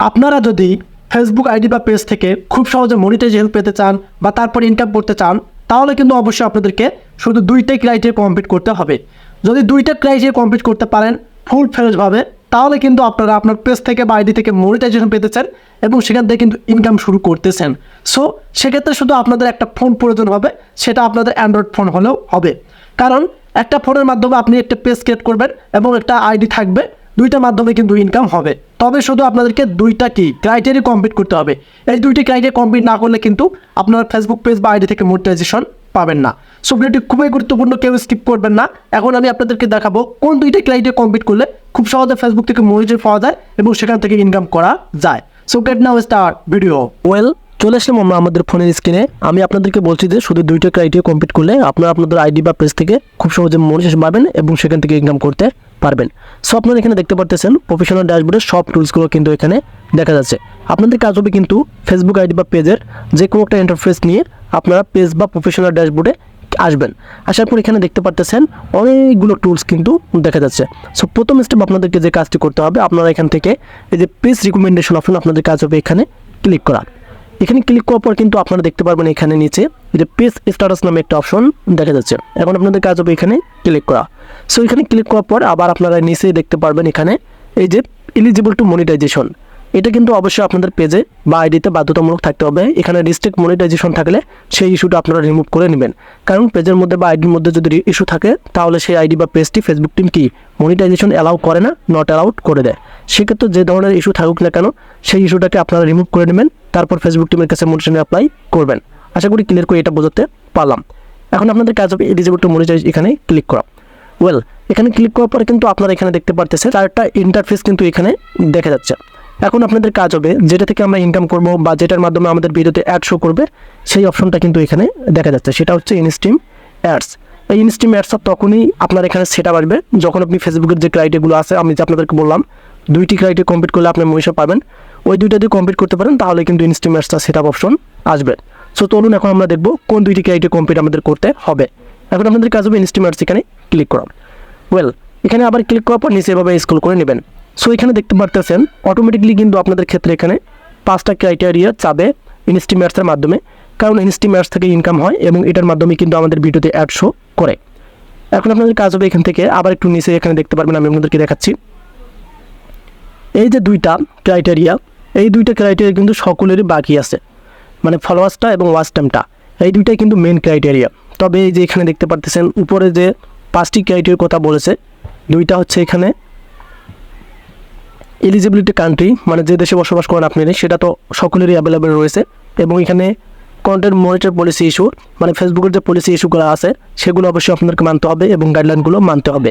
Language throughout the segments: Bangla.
আপনারা যদি ফেসবুক আইডি বা পেজ থেকে খুব সহজে মনিটাইজেশন পেতে চান বা তারপর ইনকাম করতে চান, তাহলে কিন্তু অবশ্যই আপনাদেরকে শুধু দুইটাই ক্রাইটেরিয়া কমপ্লিট করতে হবে। যদি দুইটা ক্রাইটেরিয়া কমপ্লিট করতে পারেন ফুল ফ্লেজভাবে, তাহলে কিন্তু আপনারা আপনার পেজ থেকে বা আইডি থেকে মনিটাইজেশন পেতেছেন এবং সেখান থেকে কিন্তু ইনকাম শুরু করতেছেন। সো সেক্ষেত্রে শুধু আপনাদের একটা ফোন প্রয়োজন হবে, সেটা আপনাদের অ্যান্ড্রয়েড ফোন হলেও হবে। কারণ একটা ফোনের মাধ্যমে আপনি একটা পেজ ক্রিয়েট করবেন এবং একটা আইডি থাকবে, দুইটার মাধ্যমে কিন্তু ইনকাম হবে। তবে শুধু আপনাদেরকে দুইটা কি ক্রাইটেরিয়া কমপ্লিট করতে হবে। এই দুইটি ক্রাইটেরিয়া কমপ্লিট না করলে কিন্তু আপনার ফেসবুক পেজ বা আইডি থেকে মনিটাইজেশন পাবেন না। সো ভিডিওটি খুবই গুরুত্বপূর্ণ, কেউ স্কিপ করবেন না। এখন আমি আপনাদেরকে দেখাবো কোন দুইটা ক্রাইটেরিয়া কমপ্লিট করলে খুব সহজে ফেসবুক থেকে মনিটাইজেশন পাওয়া যায় এবং সেখান থেকে ইনকাম করা যায়। সো গেট নাও স্টার্ট ভিডিও। চলে আসলাম আমরা আমাদের ফোনের স্ক্রিনে। আমি আপনাদেরকে বলছি যে শুধু দুইটা ক্রাইটেরিয়া কমপ্লিট করলে আপনারা আপনাদের আইডি বা পেজ থেকে খুব সহজে মনিটাইজেশন পাবেন এবং সেখান থেকে ইনকাম করতে পারবেন। সো আপনারা এখানে দেখতে পাচ্ছেন প্রফেশনাল ড্যাশবোর্ডের সব টুলসগুলো কিন্তু এখানে দেখা যাচ্ছে। আপনাদের কাজ হবে কিন্তু ফেসবুক আইডি বা পেজের যে কোনো একটা ইন্টারফেস নিয়ে আপনারা পেজ বা প্রফেশনাল ড্যাশবোর্ডে আসবেন। আসার পর এখানে দেখতে পাচ্ছেন অনেকগুলো টুলস কিন্তু দেখা যাচ্ছে। সো প্রথম স্টেপ আপনাদেরকে যে কাজটি করতে হবে, আপনারা এখান থেকে এই যে পেজ রিকমেন্ডেশন অপশন আপনাদের কাজ হবে এখানে ক্লিক করা। এখানে ক্লিক করার পর কিন্তু আপনারা দেখতে পারবেন এখানে নিচে যে পেজ স্ট্যাটাস নামে একটা অপশন দেখা যাচ্ছে। এখন আপনাদের কাজ হবে এখানে ক্লিক করা। সো এখানে ক্লিক করার পর আবার আপনারা নিচে দেখতে পারবেন এখানে এই যে এলিজিবল টু মনিটাইজেশন। এটা কিন্তু অবশ্যই আপনাদের পেজে বা আইডিতে বাধ্যতামূলক থাকতে হবে। এখানে রিস্ট্রিক্ট মনিটাইজেশন থাকলে সেই ইস্যুটা আপনারা রিমুভ করে নেবেন। কারণ পেজের মধ্যে বা আইডির মধ্যে যদি ইস্যু থাকে তাহলে সেই আইডি বা পেজটি ফেসবুক টিম কি মনিটাইজেশন অ্যালাউ করে না, নট অ্যালাউড করে দেয়। সেক্ষেত্রে যে ধরনের ইস্যু থাকুক না কেন সেই ইস্যুটাকে আপনারা রিমুভ করে নেবেন, তারপর ফেসবুক টিমের কাছে মনিটাইজেশন অ্যাপ্লাই করবেন। আশা করি ক্লিয়ার করে এটা বোঝাতে পারলাম। এখন আপনাদের কাজ হবে এলিজিবল টু মনিটাইজ এখানে ক্লিক করা। এখানে ক্লিক করার পরে কিন্তু আপনারা এখানে দেখতে পারতেছেন চারটা ইন্টারফেস কিন্তু এখানে দেখা যাচ্ছে। এখন আপনাদের কাজ হবে যেটা থেকে আমরা ইনকাম করব বা যেটার মাধ্যমে আমাদের ভিডিওতে অ্যাড শো করবে সেই অপশনটা কিন্তু এখানে দেখা যাচ্ছে। সেটা হচ্ছে ইনস্ট্রিম অ্যাডস। এই ইনস্ট্রিম অ্যাডস তখনই আপনার এখানে সেট আপ আসবে যখন আপনি ফেসবুকের যে ক্রাইটেরিয়াগুলো আছে, আমি যে আপনাদেরকে বললাম দুইটি ক্রাইটেরিয়া কমপ্লিট করলে আপনি মনিটাইজেশন পাবেন, ওই দুইটা যদি কমপ্লিট করতে পারেন তাহলে কিন্তু ইনস্ট্রিম অ্যাডসটা সেট আপ অপশন আসবে। সো চলুন এখন আমরা দেখব কোন দুইটি ক্রাইটেরিয়া কমপ্লিট আমাদের করতে হবে। এখন আপনাদের কাজ হবে ইনস্ট্রিম অ্যাডস এখানে ক্লিক করা। এখানে আবার ক্লিক করার পর নিচে এভাবে স্ক্রল করে নেবেন। সো এখানে দেখতে পারতেছেন অটোমেটিকলি কিন্তু আপনাদের ক্ষেত্রে এখানে 5টা ক্রাইটেরিয়া চাবে ইনস্ট্রিম অ্যাডসের মাধ্যমে, কারণ ইনস্ট্রিম অ্যাডস থেকে ইনকাম হয় এবং এটার মাধ্যমে কিন্তু আমাদের ভিডিওতে অ্যাড শো করে। এখন আপনাদের কাজ হবে এখান থেকে আবার একটু নিচে এখানে দেখতে পারবেন, আমি আপনাদেরকে দেখাচ্ছি এই যে দুইটা ক্রাইটেরিয়া, এই দুইটা ক্রাইটেরিয়া কিন্তু সকলেরই বাকি আছে, মানে ফলোয়ার্সটা এবং ওয়াচ টাইমটা, এই দুইটাই কিন্তু মেন ক্রাইটেরিয়া। তবে এই যে এখানে দেখতে পারতেছেন উপরে যে 5টি ক্রাইটেরিয়ার কথা বলেছে, দুইটা হচ্ছে এখানে এলিজিবিলিটি কান্ট্রি, মানে যে দেশে বসবাস করেন আপনি সেটা তো সকলেরই অ্যাভেলেবেল রয়েছে, এবং এখানে কন্টেন্ট মনিটর পলিসি ইস্যু, মানে ফেসবুকের যে পলিসি ইস্যুগুলো আছে সেগুলো অবশ্যই আপনাদেরকে মানতে হবে এবং গাইডলাইনগুলো মানতে হবে।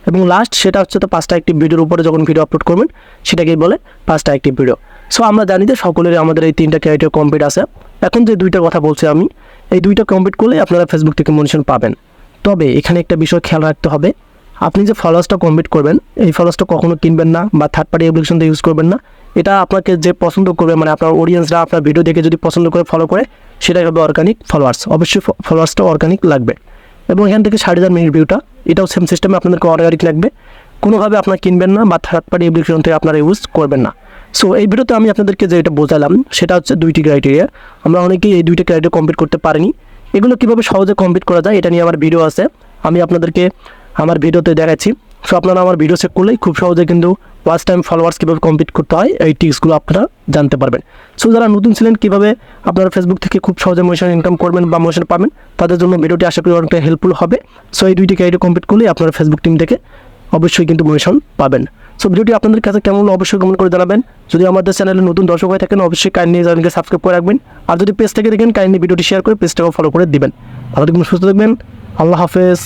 এবং লাস্ট সেটা হচ্ছে তো 5টা অ্যাক্টিভ ভিডিওর উপরে যখন ভিডিও আপলোড করবেন সেটাকেই বলে 5টা অ্যাক্টিভ ভিডিও। সো আমরা জানি যে সকলেরই আমাদের এই 3টা ক্রাইটেরিয়া কমপ্লিট আছে। এখন যে দুইটা কথা বলছি আমি, এই দুইটা কমপ্লিট করলে আপনারা ফেসবুক থেকে মনিটাইজেশন পাবেন। তবে এখানে একটা বিষয় খেয়াল রাখতে হবে, আপনি যে ফলোয়ার্সটা কমপ্লিট করবেন এই ফলোয়ার্সটা কখনো কিনবেন না বা থার্ড পার্টি অ্যাপ্লিকেশন দিয়ে ইউজ করবেন না। এটা আপনাকে যে পছন্দ করবে, মানে আপনার অডিয়েন্সরা আপনার ভিডিও দেখে যদি পছন্দ করে ফলো করে, সেটাই হবে অর্গানিক ফলোয়ার্স। অবশ্যই ফলোয়ার্সটা অর্গানিক লাগবে। এবং এখান থেকে 60,000 মিনিট ভিউটা, এটাও সেম সিস্টেমে আপনাদেরকে অর্গানিক লাগবে। কোনোভাবে আপনার কিনবেন না বা থার্ড পার্টি অ্যাপ্লিকেশন থেকে আপনারা ইউজ করবেন না। সো এই ভিডিওতে আমি আপনাদেরকে যেটা বোঝালাম সেটা হচ্ছে দুইটি ক্রাইটেরিয়া। আমরা অনেকেই এই দুইটা ক্রাইটেরিয়া কমপ্লিট করতে পারিনি। এগুলো কীভাবে সহজে কমপ্লিট করা যায় এটা নিয়ে আমার ভিডিও আছে, আমি আপনাদেরকে আমার ভিডিওতে দেখাচ্ছি। সো আপনারা আমার ভিডিও চেক করলেই খুব সহজে কিন্তু ওয়াচ টাইম ফলোয়ার্স কীভাবে কমপ্লিট করতে হয় এই টিপসগুলো আপনারা জানতে পারবেন। সো যারা নতুন ছিলেন কীভাবে আপনারা ফেসবুক থেকে খুব সহজে মনিটাইজেশন ইনকাম করবেন বা মনিটাইজেশন পাবেন, তাদের জন্য ভিডিওটি আশা করি অনেকটা হেল্পফুল হবে। সো এই দুইটি ক্রাইটেরিয়া কমপ্লিট করলেই আপনারা ফেসবুক টিম থেকে অবশ্যই কিন্তু মনিটাইজেশন পাবেন। সো ভিডিওটি আপনাদের কাছে কেমন হলো অবশ্যই কমেন্ট করে জানাবেন। যদি আমাদের চ্যানেলে নতুন দর্শক হয়ে থাকেন অবশ্যই কাইন্ডলি চ্যানেলকে সাবস্ক্রাইব করে রাখবেন, আর যদি পেজ থেকে দেখেন কাইন্ডলি ভিডিওটি শেয়ার করে পেজটাকেও ফলো করে দিবেন। ভালো থাকবেন, সুস্থ থাকবেন, আল্লাহ হাফেজ।